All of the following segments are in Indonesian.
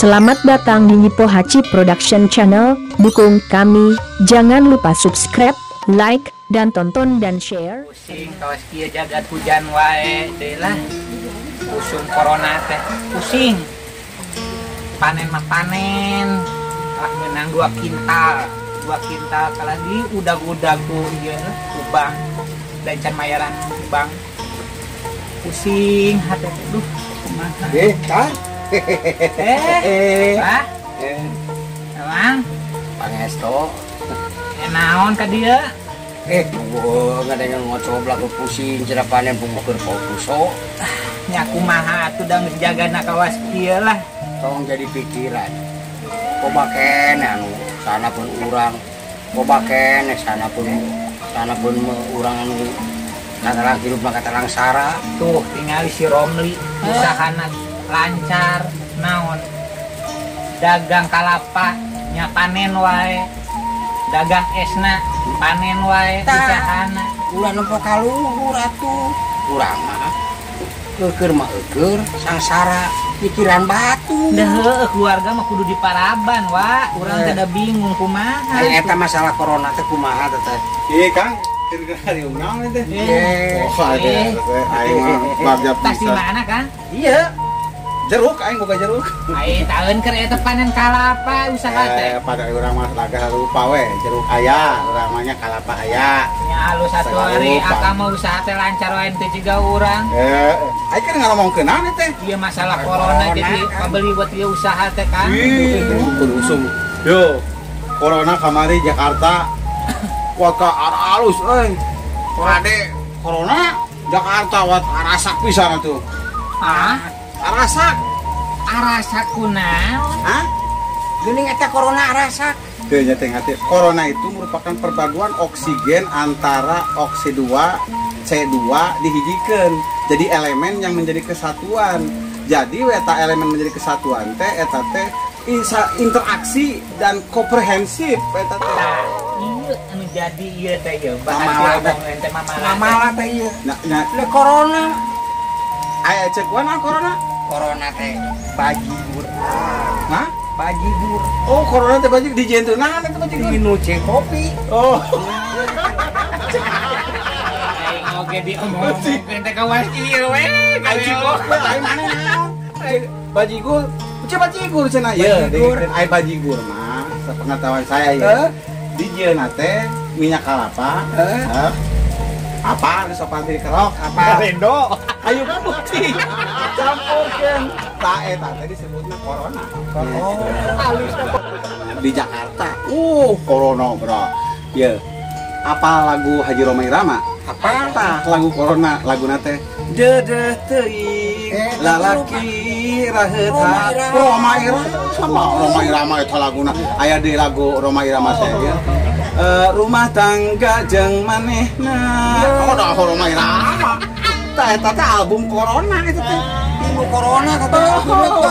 Selamat datang di Nipo Hachi Production Channel. Dukung kami, jangan lupa subscribe, like, dan tonton dan share. Pusing kawas kieu jagat hujan wae deui lah. Usum corona teh pusing. Panen mah panen. Lah menang 2 kintal. 2 kintal kalah di udag-udag ku ieu ubang. Dan can mayaran ubang. Pusing hate duh kumaha. Kang. Pak. Emang Pangesto. naon ka dieu? Nggak ada yang ngocoblak lu pusing cara panen pemukul puso. Nya kumaha atuh da geus jagana kawas kieu lah. Tong jadi pikiran. Kobaken anu sana pun urang. Kobaken sana pun urang anu katarang hidup mah katarang sara. Tuh tinggal si Romli usahana lancar naon dagang kalapa nya panen wae dagang esna panen wae usahana ulah nempo kaluhur atuh urang mah keur mah eueur sangsara pikiran batu dah keluarga mah kudu diparaban wa urang teh da bingung kumaha eta masalah corona teh kumaha teh Iya Kang, hari undang itu. Oh ada, aing mah bagja tas di pisan. mana kan Iya. Jeruk, aing boga jeruk. ai taeun keur eta panen kalapa usaha teh Pada urang mah lagah lupa we, jeruk aya, urang mah nya kalapa aya. nya alus satu hari aka mah usaha teh lancar wae teh jiga urang Aing kan ngomongkeun naon teh. ieu masalah corona jadi pabeli buat ieu usaha teh kan Usum. Yo, corona kamari Jakarta. Waka alus euy. Rade corona Jakarta wat arasak pisan atuh. Arasak. arasak kunaon hah geuning eta corona arasak Teu nya teh ngati. Corona itu merupakan perpaduan oksigen antara oksi2 C2 dihijikeun. Jadi elemen yang menjadi kesatuan. Jadi eta elemen menjadi kesatuan teh eta teh interaksi dan komprehensif eta teh. iya anu jadi ieu teh ieu Mamalah teh. ente mamalah teh ieu Nah, le corona aya cek wana corona? corona teh bajigur Hah? bajigur Oh, corona teh baju di jendeun naon eta baju? di nu cek kopi Oh. aing oge diomong ente kawas ieu we Bajigur, lain mana naon? Bajigur, cek bajigur cenah. Ye, ai bajigur mah, sepengetahuan saya ya. Di jeuna teh minyak kelapa, apa ada sopan diri kerok, apa rendo. Ayo bukti. Campurkeun. Tah eta teh disebutna corona. Halus di Jakarta. Corona, Bro. Ye. Apa lagu Haji Roma Irama? Apa tah lagu corona laguna teh? Dedeh teuing lalaki raheut Roma Irama sama Roma Irama eta laguna aya di lagu Roma Irama teh ya. Rumah tangga jeung manehna da Roma Irama tah eta teh album corona itu teh minggu corona kata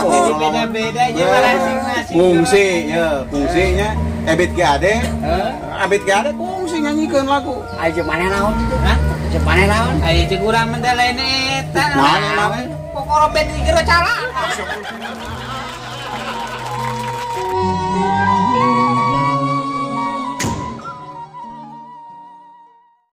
jadi beda-beda aja masing-masing fungsi ya fungsinya Ebit GAD Ebit GAD fungsi nyanyikeun lagu aja mana naon itu hah aja mana naon aya cek urang mah da lain eta naon pokoro band di gero cala